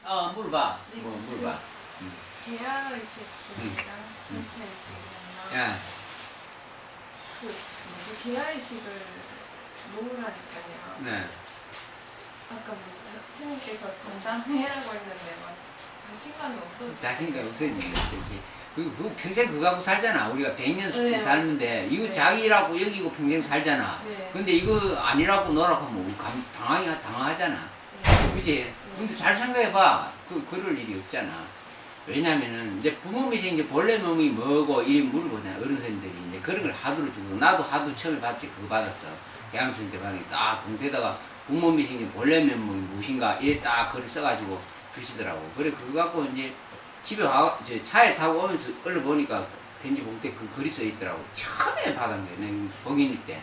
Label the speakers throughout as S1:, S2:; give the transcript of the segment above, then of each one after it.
S1: 물어봐.
S2: 네,
S1: 물어봐.
S2: 개화의식이랑 전체의식이랑
S1: 야,
S2: 개화의식을 놓으라니까요.
S1: 네.
S2: 아까 스님께서 당당해라고 했는데 막 자신감이 없어져.
S1: 자신감이 없어지는 거지, 이렇게. 그 평생 그거 하고 살잖아. 우리가 100년
S2: 네,
S1: 살는데, 이거
S2: 네.
S1: 자기라고 여기고 평생 살잖아.
S2: 네.
S1: 근데 이거 아니라고 너라고 하면 당황하잖아.
S2: 네.
S1: 그지? 근데 잘 생각해봐. 그럴 일이 없잖아. 왜냐면은, 이제 부모님이 이제 본래 몸이 뭐고, 이래 물어보잖아. 어른선생님들이 이제 그런 걸 하도록 주고, 나도 하도 처음에 받을 때 그거 받았어. 대학생 때 받으니까 딱 봉투에다가 부모님이 이제 본래 면목이 무엇인가, 이래 딱 글을 써가지고 주시더라고. 그래, 그거 갖고 이제 집에 이제 차에 타고 오면서 얼른 보니까 편지 봉투에 그 글이 써 있더라고. 처음에 받은 거야. 내 성인일 때.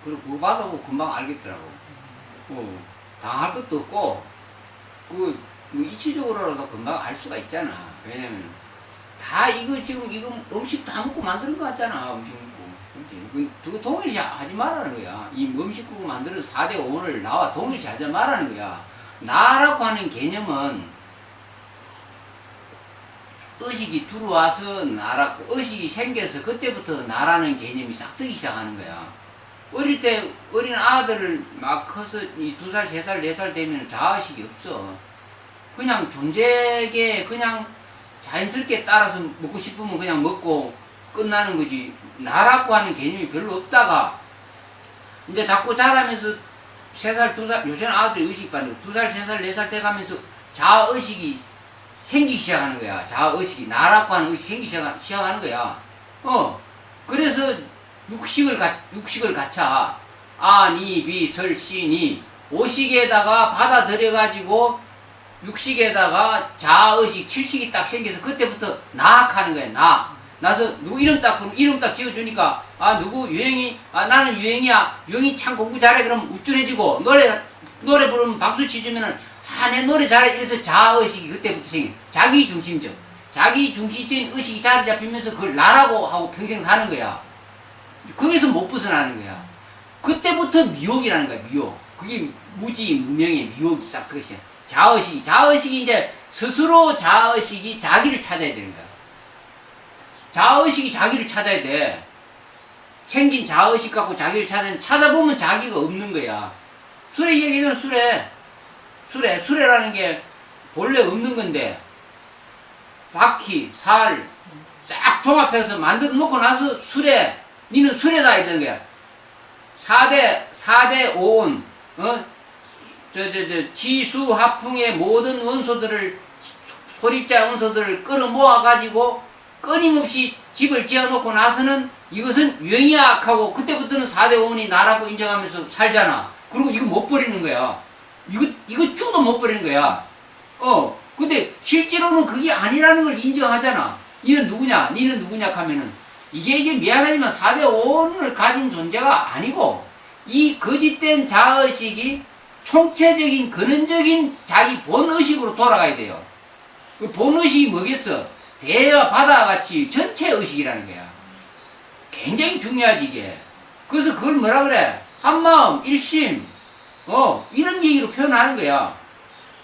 S1: 그리고 그거 받아보고 금방 알겠더라고. 당할 것도 없고, 뭐 이치적으로라도 금방 알 수가 있잖아. 왜냐면, 지금 이거 음식 다 먹고 만드는 거 같잖아. 음식 먹고. 그치? 그거 동일시 하지 말라는 거야. 이 음식국 만드는 4대 5를 나와 동일시 하지 말라는 거야. 나라고 하는 개념은, 의식이 들어와서 나라고, 의식이 생겨서 그때부터 나라는 개념이 싹 트기 시작하는 거야. 어릴 때 어린 아들을 막 커서 2살, 3살, 4살 되면 자아식이 없어. 그냥 존재에 그냥 자연스럽게 따라서 먹고 싶으면 그냥 먹고 끝나는 거지. 나라고 하는 개념이 별로 없다가 이제 자꾸 자라면서 3살, 2살, 요새는 아들이 의식이 빠르고 2살, 3살, 4살 돼 가면서 자아의식이 생기기 시작하는 거야. 자아의식이, 나라고 하는 의식이 생기기 시작하는 거야. 그래서 육식을 갖춰. 아, 니, 비, 설, 시, 니. 오식에다가 받아들여가지고, 육식에다가 자아의식, 칠식이 딱 생겨서 그때부터 나학하는 거야, 나. 나서 누구 이름 딱, 그럼 이름 딱 지어주니까, 아, 누구 유행이, 아, 나는 유행이야. 유행이 참 공부 잘해. 그럼 우쭐해지고, 노래 부르면 박수 치주면은, 아, 내 노래 잘해. 이래서 자아의식이 그때부터 생겨. 자기중심적. 자기중심적인 의식이 자리 잡히면서 그걸 나라고 하고 평생 사는 거야. 거기서 못 벗어나는 거야. 그때부터 미혹이라는 거야, 미혹. 그게 무지, 무명의 미혹이 싹 그것이야. 자의식이 이제 스스로 자의식이 자기를 찾아야 되는 거야. 자의식이 자기를 찾아야 돼. 생긴 자의식 갖고 자기를 찾아보면 자기가 없는 거야. 수레 얘기는 수레라는 게 본래 없는 건데, 바퀴, 살, 싹 종합해서 만들어 놓고 나서 니는 수레다 이러는 거야. 4대 5온, 지수, 하풍의 모든 원소들을, 소립자 원소들을 끌어모아가지고 끊임없이 집을 지어놓고 나서는 이것은 유행이야 하고 그때부터는 4대 5원이 나라고 인정하면서 살잖아. 그리고 이거 못 버리는 거야. 이거 죽도 못 버리는 거야. 근데 실제로는 그게 아니라는 걸 인정하잖아. 니는 누구냐 하면은 이게 미안하지만 4대 5원을 가진 존재가 아니고 이 거짓된 자의식이 총체적인 근원적인 자기 본의식으로 돌아가야 돼요. 그 본의식이 뭐겠어? 대와 바다와 같이 전체 의식이라는 거야. 굉장히 중요하지 이게. 그래서 그걸 뭐라 그래? 한마음 일심 이런 얘기로 표현하는 거야.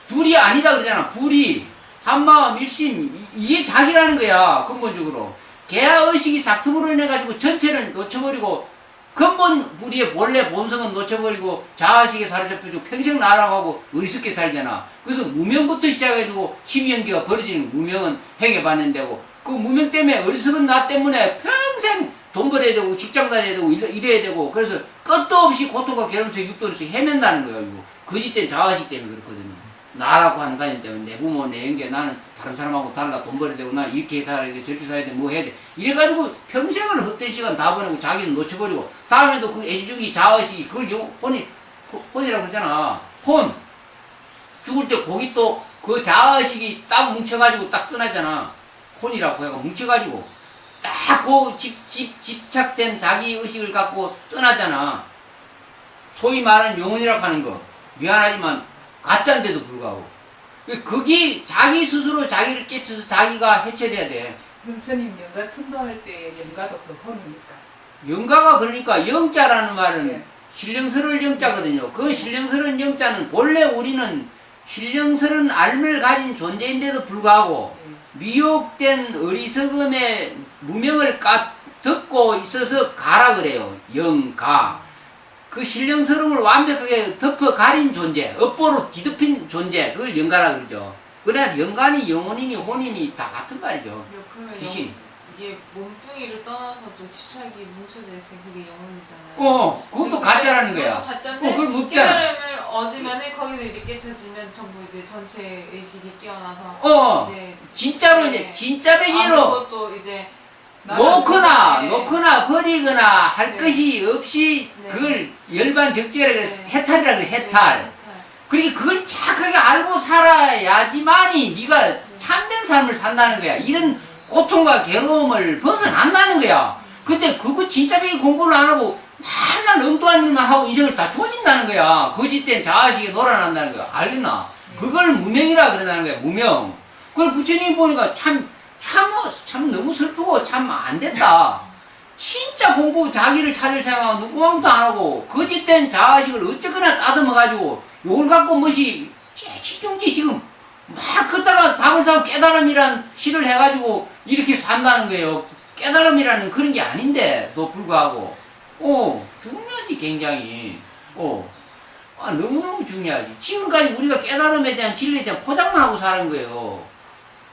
S1: 둘이 아니다 그러잖아. 둘이 한마음 일심 이게 자기라는 거야. 근본적으로. 개화의식이 싹틈으로 인해가지고 전체를 놓쳐버리고 근본 우리의 본래 본성은 놓쳐버리고 자아식에 사로잡혀서 평생 나아가고 어리석게 살잖아. 그래서 무명부터 시작해가지고 심연기가 벌어지는 무명은 행해받는 데고 그 무명 때문에 어리석은 나 때문에 평생 돈 벌어야 되고 직장 다녀야 되고 이래야 되고 그래서 끝도 없이 고통과 괴로움에서 육도에서 헤맨다는 거야. 이거. 거짓된 자아식 때문에 그렇거든요. 나라고 하는 가정 때문에 내 부모, 내 형제, 나는 다른 사람하고 달라 돈 벌어야 되고, 나 이렇게 살아야 돼, 저렇게 살아야 돼, 뭐 해야 돼. 이래가지고 평생을 헛된 시간 다 보내고 자기는 놓쳐버리고, 다음에도 그 애지중지 자의식이, 그걸 혼이라고 그러잖아. 혼. 죽을 때 고기 또 그 자의식이 딱 뭉쳐가지고 딱 떠나잖아. 혼이라고 해가 뭉쳐가지고, 딱 그 집착된 자기 의식을 갖고 떠나잖아. 소위 말하는 영혼이라고 하는 거. 미안하지만, 가짜인데도 불구하고. 그게 자기 스스로 자기를 깨쳐서 자기가 해체돼야 돼.
S2: 그럼 스님 영가 천도할 때 영가도 그 혼입니까?
S1: 영가가 그러니까 영자라는 말은
S2: 예.
S1: 신령스러울 영자거든요. 그 신령스러운 영자는 본래 우리는 신령스런 알을 가진 존재인데도 불구하고
S2: 네.
S1: 미혹된 어리석음의 무명을 덮고 있어서 가라 그래요. 영가. 그 신령스러움을 완벽하게 덮어 가린 존재, 업보로 뒤덮인 존재, 그걸 영가라 그러죠. 그래 영간이 영혼이니 혼이니 다 같은 말이죠.
S3: 그러면
S1: 귀신.
S3: 이게 몸뚱이를 떠나서도 집착이 뭉쳐져 있으니 그게 영혼이잖아요.
S1: 그것도 가짜라는 거야.
S3: 가짜인데
S1: 그럼 없잖아.
S3: 깨달음을 얻으면은 거기서 이제 깨쳐지면 전부 이제 전체 의식이 깨어나서 이제
S1: 진짜로
S3: 네.
S1: 이제 진짜 배기로
S3: 아무것도 이제
S1: 놓거나 버리거나 할
S3: 네.
S1: 것이 없이
S3: 네.
S1: 그걸 열반적지라 그래서
S3: 네.
S1: 해탈이라 그래 해탈.
S3: 네.
S1: 그러니까 그걸 착하게 알고 살아야지만이 네가 참된 삶을 산다는 거야. 이런 고통과 괴로움을 벗어난다는 거야. 근데 그거 진짜 배기 공부를 안 하고 맨날 엉뚱한 일만 하고 인생을 다 조진다는 거야. 거짓된 자아식에 놀아난다는 거야. 알겠나? 그걸 무명이라 그러다는 거야. 무명. 그걸 부처님 보니까 참 너무 슬프고 참 안 됐다. 진짜 공부 자기를 찾을 생각하고 누구만도 안 하고 거짓된 자아식을 어쨌거나 따듬어가지고 요걸 갖고 뭐시 치중지 지금 막 걷다가 답을 사고 깨달음이란 시를 해가지고 이렇게 산다는 거예요. 깨달음이라는 그런 게 아닌데도 불구하고 중요하지 굉장히 너무너무 중요하지. 지금까지 우리가 깨달음에 대한 진리에 대한 포장만 하고 사는 거예요.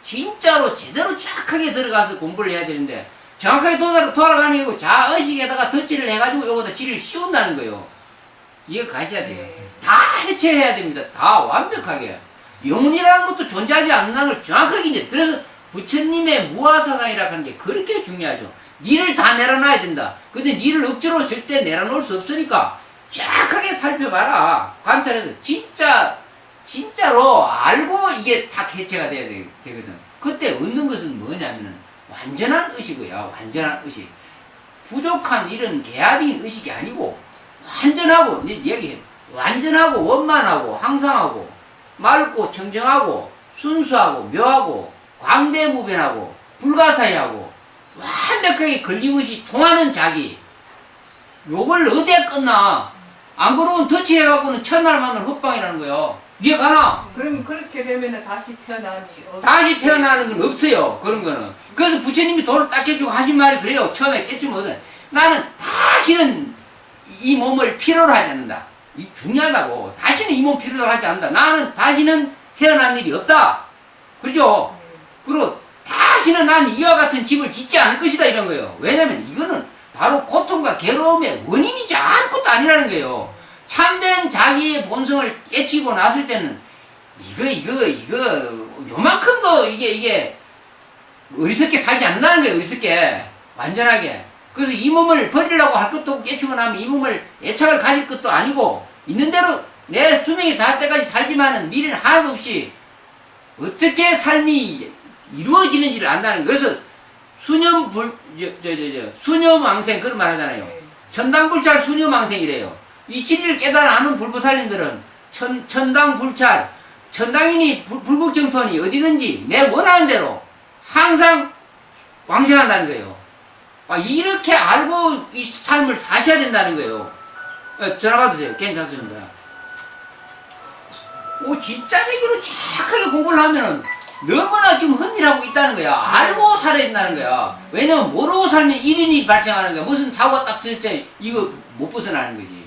S1: 진짜로 제대로 착하게 들어가서 공부를 해야 되는데 정확하게 돌아가는 거고 자의식에다가 덧질을 해가지고 요거다 진리를 씌운다는 거예요. 이해가 가셔야 돼요.
S2: 네.
S1: 다 해체해야 됩니다. 다 완벽하게. 영혼이라는 것도 존재하지 않는 걸 정확하게 이제 그래서 부처님의 무아사상이라고 하는 게 그렇게 중요하죠. 니를 다 내려놔야 된다. 근데 니를 억지로 절대 내려놓을 수 없으니까 정확하게 살펴봐라. 관찰해서 진짜로 알고 이게 딱 해체가 돼야 되거든. 그때 얻는 것은 뭐냐면은 완전한 의식이야. 완전한 의식. 부족한 이런 개합인 의식이 아니고 완전하고 이제 얘기해. 완전하고 원만하고 항상하고 맑고 청정하고 순수하고 묘하고 광대무변하고 불가사의하고 완벽하게 걸림없이 통하는 자기. 요걸 어디에 끝나? 안 그러면 터치해갖고는 첫날만을 헛방이라는 거예요. 이해 가나?
S2: 그럼 그렇게 되면은 다시 태어남이
S1: 다시 태어나는 건 없어요. 그런 거는. 그래서 부처님이 돌을 딱 깨주고 하신 말이 그래요. 처음에 깨주거든. 나는 다시는 이 몸을 필요로 하지 않는다. 이 중요하다고. 다시는 이 몸 필요로 하지 않는다. 나는 다시는 태어난 일이 없다. 그렇죠? 그리고 다시는 난 이와 같은 집을 짓지 않을 것이다. 이런 거예요. 왜냐면 이거는 바로 고통과 괴로움의 원인이지 아무것도 아니라는 거예요. 참된 자기의 본성을 깨치고 났을 때는 이거 요만큼도 이게 어리석게 살지 않는다는 거예요. 어리석게 완전하게. 그래서 이 몸을 버리려고 할 것도 없고 깨치고 나면 이 몸을 애착을 가질 것도 아니고 있는 대로 내 수명이 닿을 때까지 살지만은 미래는 하나도 없이 어떻게 삶이 이루어지는지를 안다는 거예요. 그래서 수념왕생 그런 말 하잖아요. 천당불찰 수념왕생이래요. 이 진리를 깨달아 아는 불보살님들은 천당불찰, 천당이니 불국정토니 어디든지 내 원하는 대로 항상 왕생한다는 거예요. 이렇게 알고 이 삶을 사셔야 된다는 거예요. 전화 받으세요. 괜찮습니다. 진짜 배기로 착하게 공부를 하면은 너무나 지금 헌일하고 있다는 거야. 알고 살아야 된다는 거야. 왜냐면 모르고 살면 1인이 발생하는 거야. 무슨 사고가 딱 들을 때 이거 못 벗어나는 거지.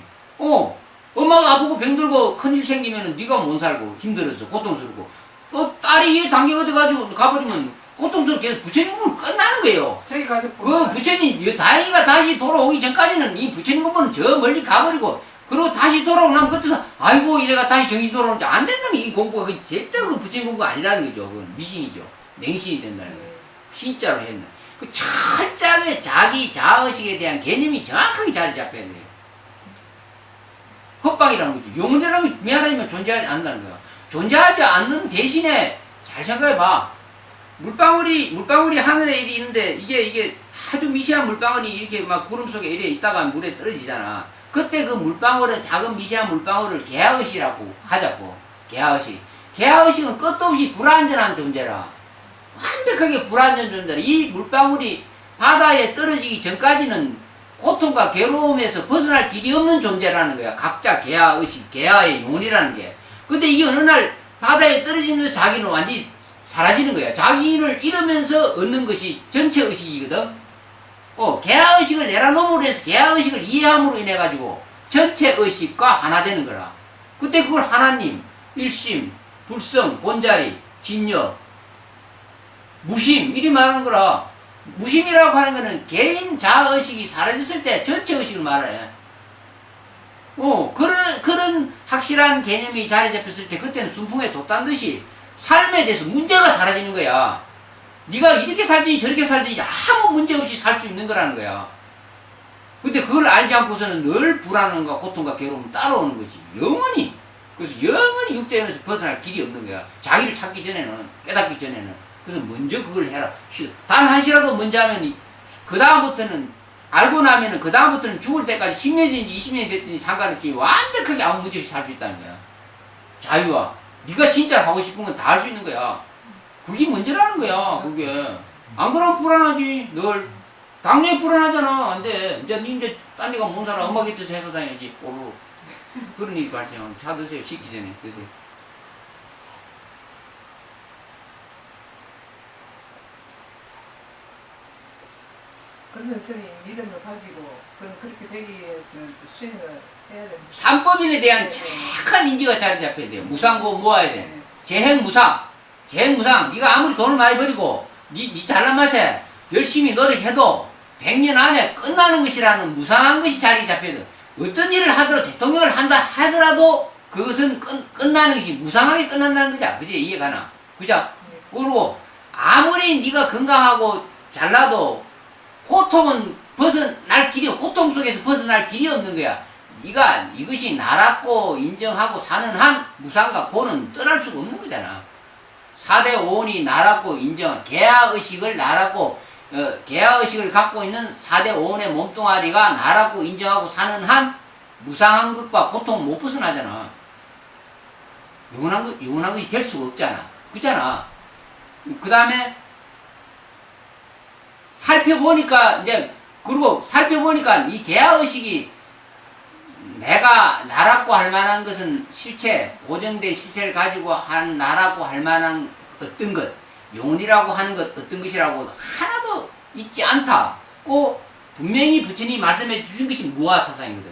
S1: 엄마가 아프고 병들고 큰일 생기면은 네가 못 살고 힘들어서 고통스럽고 또 딸이 일 당겨 어디가지고 가버리면 고통스럽게 부처님 부분 끝나는 거예요.
S2: 저희 가족
S1: 그 부처님 다행이가 다시 돌아오기 전까지는 이 부처님 부분은 저 멀리 가버리고 그리고 다시 돌아오고 나면 그때서 아이고 이래가 다시 정신 돌아오는지 안 된다는 이 공부가 그 절대로 부처님 공부가 아니라는 거죠. 그건 미신이죠. 맹신이 된다는 거예요. 진짜로 했는. 그 철저하게 자기 자의식에 대한 개념이 정확하게 자리 잡혀야 돼요. 헛방이라는 거죠. 영혼이라는 게 미안하지만 존재하지 않는다는 거예요. 존재하지 않는 대신에 잘 생각해봐. 물방울이 하늘에 이리 있는데 이게 아주 미세한 물방울이 이렇게 막 구름 속에 이래 있다가 물에 떨어지잖아. 그때 그 물방울은 작은 미세한 물방울을 개화의식이라고 하자고. 개화의식. 개화의식은 끝도 없이 불완전한 존재라. 완벽하게 불완전 존재라. 이 물방울이 바다에 떨어지기 전까지는 고통과 괴로움에서 벗어날 길이 없는 존재라는 거야. 각자 개화의식, 개화의 영혼이라는 게. 근데 이게 어느 날 바다에 떨어지면서 자기는 완전히 사라지는 거야. 자기를 잃으면서 얻는 것이 전체 의식이거든. 개화의식을 내려놓음으로 해서 개화의식을 이해함으로 인해가지고 전체 의식과 하나 되는 거라. 그때 그걸 하나님, 일심, 불성, 본자리, 진여, 무심, 이리 말하는 거라. 무심이라고 하는 거는 개인 자의식이 사라졌을 때 전체 의식을 말해. 그런 확실한 개념이 자리 잡혔을 때 그때는 순풍에 돛단 듯이 삶에 대해서 문제가 사라지는 거야. 네가 이렇게 살든지 저렇게 살든지 아무 문제 없이 살 수 있는 거라는 거야. 근데 그걸 알지 않고서는 늘 불안함과 고통과 괴로움이 따라오는 거지. 영원히. 그래서 영원히 육대에서 벗어날 길이 없는 거야. 자기를 찾기 전에는, 깨닫기 전에는. 그래서 먼저 그걸 해라. 단 한시라도 먼저 하면, 그 다음부터는, 알고 나면은, 그 다음부터는 죽을 때까지 10년이든지 20년이 됐든지 상관없이 완벽하게 아무 문제 없이 살 수 있다는 거야. 자유와. 네가 진짜 하고 싶은 건 다 할 수 있는 거야. 그게 먼저라는 거야, 그게. 안 그러면 불안하지, 늘. 당연히 불안하잖아. 안 돼. 이제 딴 데가 못 살아. 엄마 곁에서 해서 다녀야지, 뽀로. 그런 일이 발생하면 차 드세요. 식기 전에 드세요.
S2: 그러면 스님 믿음을 가지고 그럼 그렇게 되기 위해서는 또 수행을 해야 됩니다.
S1: 삼법인에 대한
S2: 네, 네.
S1: 착한 인지가 자리 잡혀야 돼요. 무상고 모아야 돼.
S2: 네.
S1: 재행무상. 재행무상. 네가 아무리 돈을 많이 버리고 네 잘난 맛에 열심히 노력해도 100년 안에 끝나는 것이라는 무상한 것이 자리 잡혀야 돼. 어떤 일을 하더라도 대통령을 한다 하더라도 그것은 끝나는 것이 무상하게 끝난다는 거죠. 그지? 이해가나? 그죠?
S2: 네.
S1: 그리고 아무리 네가 건강하고 잘나도 고통은 벗어날 길이, 고통 속에서 벗어날 길이 없는 거야. 네가 이것이 나라고 인정하고 사는 한 무상과 고는 떠날 수가 없는 거잖아. 4대 5원이 나라고 인정, 개화의식을 나라고, 개화의식을 갖고 있는 4대 5원의 몸뚱아리가 나라고 인정하고 사는 한 무상한 것과 고통 못 벗어나잖아. 영원한 것이 될 수가 없잖아. 그잖아. 그 다음에 살펴보니까 이 개화의식이 내가 나라고 할 만한 것은 실체, 고정된 실체를 가지고 한 나라고 할 만한 어떤 것, 영혼이라고 하는 것, 어떤 것이라고 하나도 있지 않다고 분명히 부처님이 말씀해 주신 것이 무아사상이거든.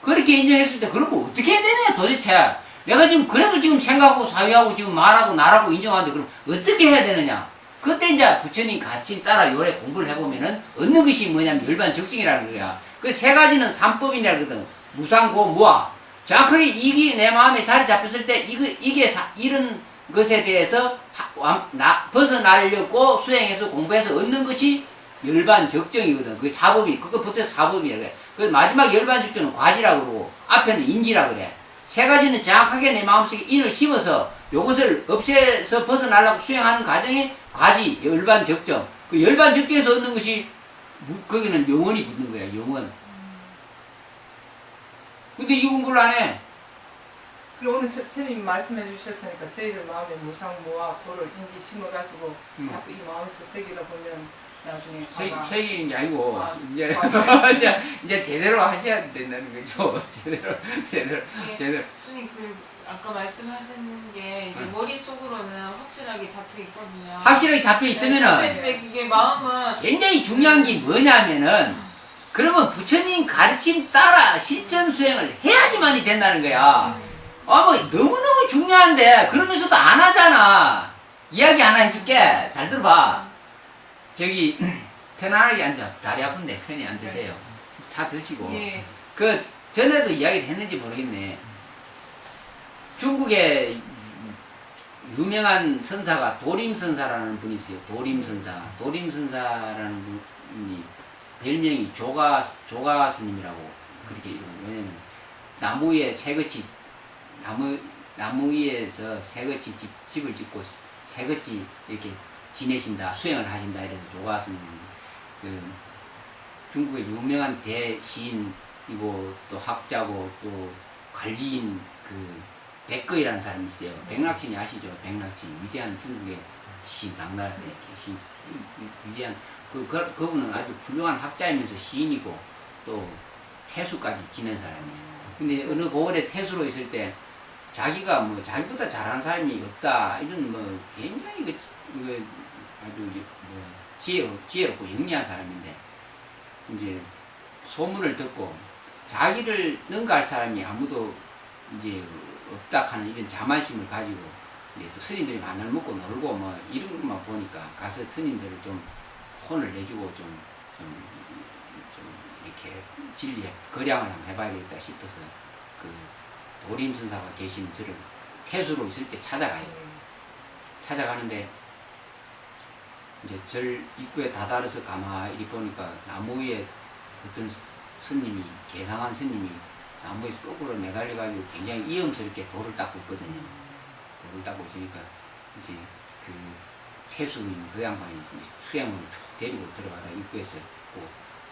S1: 그렇게 인정했을 때 그걸 뭐 어떻게 해야 되냐 도대체. 내가 지금 그래도 지금 생각하고 사유하고 지금 말하고 나라고 인정하는데 그럼 어떻게 해야 되느냐. 그때 이제 부처님 가르침 따라 요래 공부를 해보면은 얻는 것이 뭐냐면 열반적증이라는 거야. 그 세 가지는 삼법이라 그러거든. 무상고 무아. 정확하게 이게 내 마음에 자리 잡혔을 때 이런 것에 대해서 벗어나려고 수행해서 공부해서 얻는 것이 열반적정이거든. 그 사법이, 그거 붙여서 사법이라 그래. 그 마지막 열반적정은 과지라고 그러고 앞에는 인지라 그래. 세 가지는 정확하게 내 마음속에 인을 심어서 요것을 없애서 벗어나려고 수행하는 과정이 과지, 열반적정. 그 열반적정에서 얻는 것이 거기는 영원이 붙는 거야, 영원. 근데 이 공부를 안 해.
S2: 그리고 오늘 스님 말씀해 주셨으니까 저희들 마음에 무상무와 고를 인지 심어가지고 자꾸 이 마음에서 새기다 보면 나중에
S1: 세기는 게 아니고 이제 이제 제대로 하셔야 된다는 거죠. 제대로.
S3: 스님 아까 말씀하신 게 이제 머릿속으로는 확실하게 잡혀 있거든요.
S1: 확실하게 잡혀 있으면은
S3: 근데 그게 마음은
S1: 굉장히 중요한 게 뭐냐면은 그러면 부처님 가르침 따라 실천 수행을 해야지만이 된다는 거야. 뭐 너무너무 중요한데 그러면서도 안 하잖아. 이야기 하나 해줄게. 잘 들어봐. 저기 편안하게 앉아. 다리 아픈데 편히 앉으세요. 차 드시고.
S2: 예.
S1: 그 전에도 이야기를 했는지 모르겠네. 중국에 유명한 선사가 도림선사라는 분이 있어요. 도림선사. 도림선사라는 분이 별명이 조가 스님이라고 그렇게 이름을. 왜냐면 나무 위에 새같이 나무 위에서 새같이 집을 짓고 새같이 이렇게 지내신다, 수행을 하신다 이래서 조가 스님이 중국의 유명한 대시인이고 또 학자고 또 관리인 백거이라는 사람이 있어요. 백낙신이 아시죠? 백낙신. 위대한 중국의 시인, 당나라 때 계신 위대한 그분은 아주 훌륭한 학자이면서 시인이고 또 태수까지 지낸 사람이에요. 근데 어느 고을에 태수로 있을 때 자기가 뭐 자기보다 잘하는 사람이 없다 이런 뭐 굉장히 이거 아주 뭐 지혜롭고 영리한 사람인데 이제 소문을 듣고 자기를 능가할 사람이 아무도 이제 없다 하는 이런 자만심을 가지고 이제 또 스님들이 마늘 먹고 놀고 뭐 이런 것만 보니까 가서 스님들을 좀 혼을 내주고 좀 이렇게 진리에 거량을 한번 해봐야 되겠다 싶어서 그 도림선사가 계신 절을 태수로 있을 때 찾아가요. 찾아가는데 이제 절 입구에 다다라서 가만히 보니까 나무 위에 어떤 스님이 개상한 스님이 나무에서 거꾸로 매달려가지고 굉장히 위험스럽게 돌을 닦고 있거든요. 돌을 닦고 있으니까 이제 그 태수인 그 양반이 수양으로 쭉 데리고 들어가다 입구에서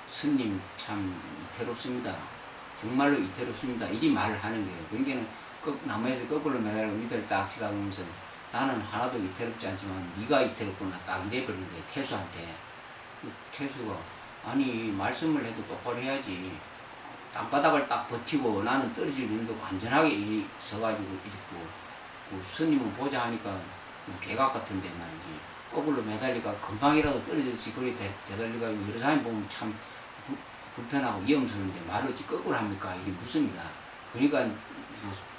S1: 스님 참 이태롭습니다. 정말로 이태롭습니다. 이리 말을 하는 거예요. 그러니까는 나무에서 거꾸로 매달려 밑을 딱 치다보면서 나는 하나도 이태롭지 않지만 네가 이태롭구나 딱 이래버린 거예요. 태수한테. 태수가 아니 말씀을 해도 똑바로 해야지. 땅바닥을 딱 버티고 나는 떨어질 일도 안전하게 이리 서가지고 있고 그 스님은 보자 하니까 개각 같은데 말이지. 거꾸로 매달리가 금방이라도 떨어졌지 그리 대달리가지고 여러 사람이 보면 참 불편하고 위험스러운데 말을 어찌 거꾸로 합니까? 이게 묻습니다. 그러니까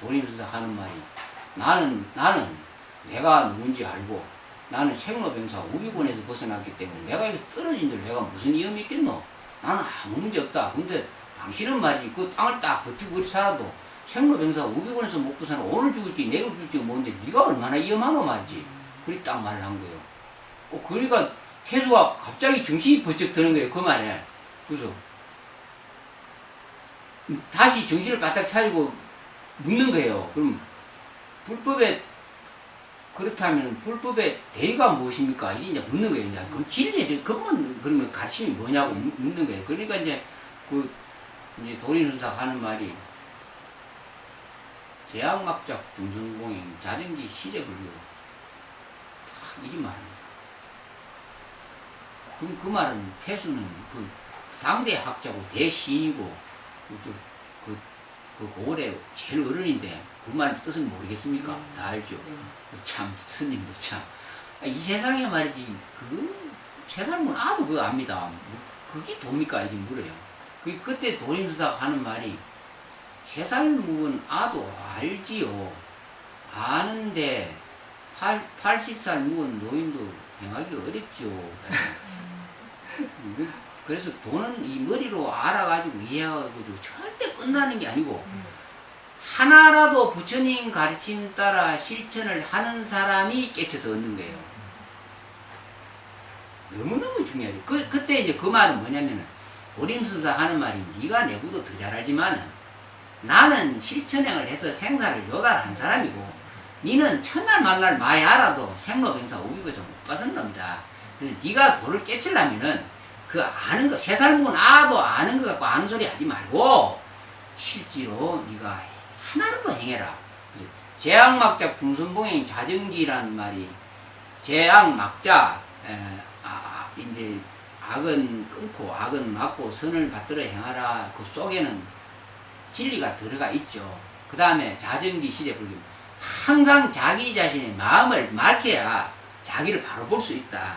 S1: 도림선사 하는 말이 나는 내가 누군지 알고 나는 생로병사 우비권에서 벗어났기 때문에 내가 여기서 떨어진들 내가 무슨 위험이 있겠노? 나는 아무 문제 없다. 근데 당신은 말이지 그 땅을 딱 버티고 그리 살아도 생로병사 우비권에서 못 벗어나 오늘 죽을지 내일 죽을지 뭔데 네가 얼마나 위험하노 말이지. 그리 딱 말을 한 거예요. 그러니까 태수가 갑자기 정신이 번쩍 드는 거예요. 그 말에. 그래서 다시 정신을 바짝 차리고 묻는 거예요. 그럼 불법에 그렇다면 불법의 대의가 무엇입니까? 이리 이제 묻는 거예요. 이제. 그럼 진리의 근본 그러면 가치이 뭐냐고 묻는 거예요. 그러니까 이제 이제 도림선사 하는 말이 제약막작 중성공행 자전기 시제불교 다 이리 말합니다. 그럼 그 말은 태수는 그 당대 학자고 대시인이고 그 고을의 제일 어른인데 그 말 뜻은 모르겠습니까? 다 알죠. 참 스님도 참 이 세상에 말이지 그 세상은 아도 그거 압니다. 그게 돕니까? 이렇게 물어요. 그때 도림선사가 하는 말이 세살묵은 아도 알지요. 아는데 80살 묵은 노인도 행하기 어렵죠. 그래서 돈은 이 머리로 알아가지고 이해하고 절대 끝나는 게 아니고 하나라도 부처님 가르침 따라 실천을 하는 사람이 깨쳐서 얻는 거예요. 너무너무 중요하죠. 그때 이제 그 말은 뭐냐면은 도림선사 하는 말이 네가 내구도 더 잘 알지만은 나는 실천행을 해서 생사를 요달한 사람이고 니는 첫날 만날 많이 알아도 생로병사 오기고서 못 벗은 놈이다. 그래서 네가 도를 깨치려면은 그 아는 거 세살묵은 아도 아는 거 갖고 아는 소리 하지 말고 실제로 네가 하나라도 행해라. 제약막자 풍선봉행 자전기라는 말이 제약막자 이제 악은 끊고 악은 막고 선을 받들어 행하라. 그 속에는 진리가 들어가 있죠. 그 다음에 자전기 시대불교 항상 자기 자신의 마음을 맑혀야 자기를 바로 볼 수 있다.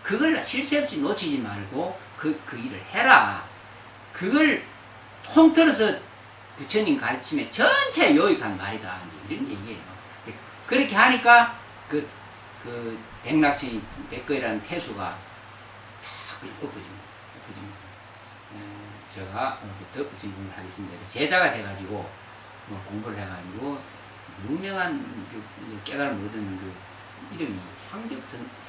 S1: 그걸 실세 없이 놓치지 말고 그 일을 해라. 그걸 통틀어서 부처님 가르침에 전체 요익한 말이다. 이런 얘기예요. 그렇게 하니까 그 백낙천이 백거이라는 태수가 다 엎어집니다. 제가 오늘부터 부처님을 하겠습니다. 제자가 돼가지고 공부를 해가지고 유명한 깨달음 얻은 이름이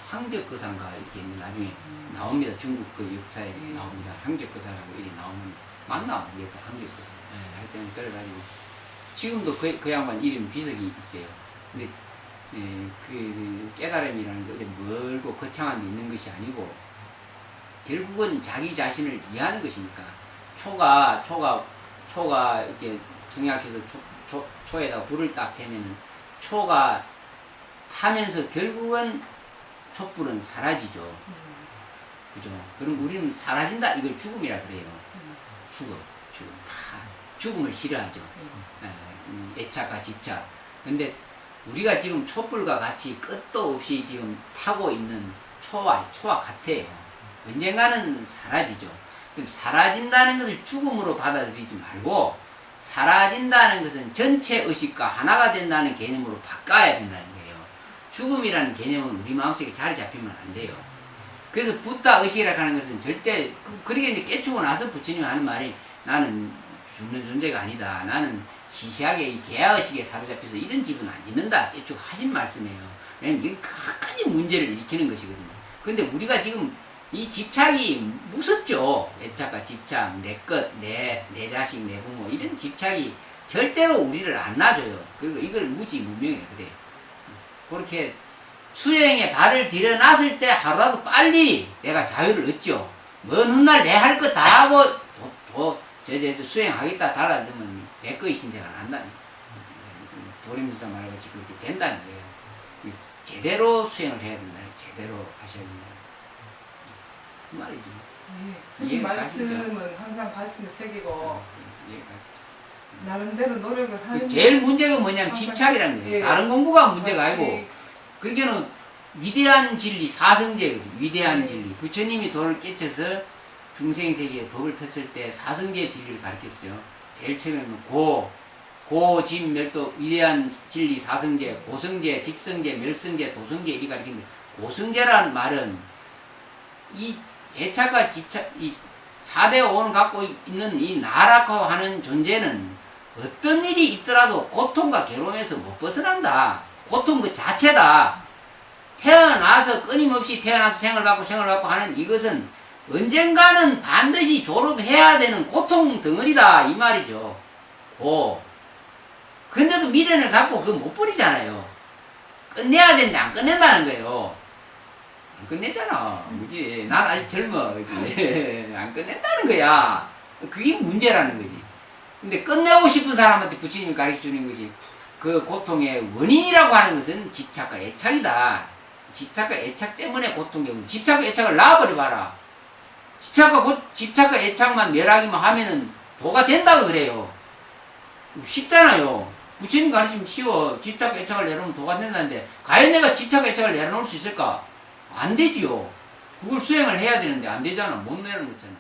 S1: 항적거상가 이렇게 나중에 나옵니다. 중국 그 역사에 나옵니다. 항적거상이라고 이름이 나오면 맞나 모르겠다. 항적거상. 하여튼 그래가지고 지금도 그 양반 이름 비석이 있어요. 근데 그 깨달음이라는 게 어디 멀고 거창한 데 있는 것이 아니고 결국은 자기 자신을 이해하는 것이니까 초가 이렇게 정약해서 초에다가 불을 딱 대면은 초가 타면서 결국은 촛불은 사라지죠. 그죠? 그럼 우리는 사라진다 이걸 죽음이라 그래요. 죽음 다 죽음을 싫어하죠. 애착과 집착 근데 우리가 지금 촛불과 같이 끝도 없이 지금 타고 있는 초와 같아요. 언젠가는 사라지죠. 그럼 사라진다는 것을 죽음으로 받아들이지 말고 사라진다는 것은 전체 의식과 하나가 된다는 개념으로 바꿔야 된다는 거예요. 죽음이라는 개념은 우리 마음속에 자리 잡히면 안 돼요. 그래서 붓다 의식이라고 하는 것은 절대, 그렇게 이제 깨추고 나서 부처님이 하는 말이 나는 죽는 존재가 아니다. 나는 시시하게 이 개화의식에 사로잡혀서 이런 집은 안 짓는다. 깨추고 하신 말씀이에요. 왜냐면 이건 각가지 문제를 일으키는 것이거든요. 근데 우리가 지금 이 집착이 무섭죠. 애착과 집착, 내 것, 내 자식, 내 부모, 이런 집착이 절대로 우리를 안 놔줘요. 이걸 무지무명이에요. 그래요. 그렇게 수행에 발을 들여놨을 때 하루라도 빨리 내가 자유를 얻죠. 먼 훗날 내 할 거 다 하고 수행하겠다 달아들면 백거의 신세가 난다는 거예요. 도림수사 말같이 그렇게 된다는 거예요. 제대로 수행을 해야 된다. 제대로 하셔야 된다. 그 말이죠.
S2: 선생님
S1: 이해가
S2: 말씀은 항상 가슴에 새기고
S1: 이해가
S2: 나름대로 노력을 하는
S1: 제일 문제가 뭐냐면 집착이라는 거예요.
S2: 예.
S1: 다른 공부가 문제가
S2: 사실
S1: 아니고, 그러니까는 위대한 진리, 사성제거든요. 위대한 진리. 부처님이 도를 깨쳐서 중생세계에 법을 폈을 때 사성제 진리를 가르쳤어요. 제일 처음에는 집, 멸도, 위대한 진리, 사성제, 고성제, 집성제, 멸성제, 도성제 이렇게 가르쳤는데, 고성제라는 말은 이 애착과 집착, 이 4대 5를 갖고 있는 이 나라고 하는 존재는 어떤 일이 있더라도 고통과 괴로움에서 못 벗어난다. 고통 그 자체다. 태어나서 끊임없이 태어나서 생을 받고 하는 이것은 언젠가는 반드시 졸업해야 되는 고통 덩어리다. 이 말이죠. 근데도 미련을 갖고 그거 못 버리잖아요. 끝내야 되는데 안 끝낸다는 거예요. 안 끝내잖아. 그지? 난 아직 젊어. 그지? 안 끝낸다는 거야. 그게 문제라는 거지. 근데 끝내고 싶은 사람한테 부처님이 가르쳐 주는 것이 그 고통의 원인이라고 하는 것은 집착과 애착이다. 집착과 애착 때문에 고통이 오는, 집착과 애착을 놔버려봐라. 집착과 애착만 멸하기만 하면은 도가 된다고 그래요. 쉽잖아요. 부처님 가르치면 쉬워. 집착과 애착을 내놓으면 도가 된다는데, 과연 내가 집착과 애착을 내려놓을 수 있을까? 안 되지요. 그걸 수행을 해야 되는데 안 되잖아. 못 내려놓잖아.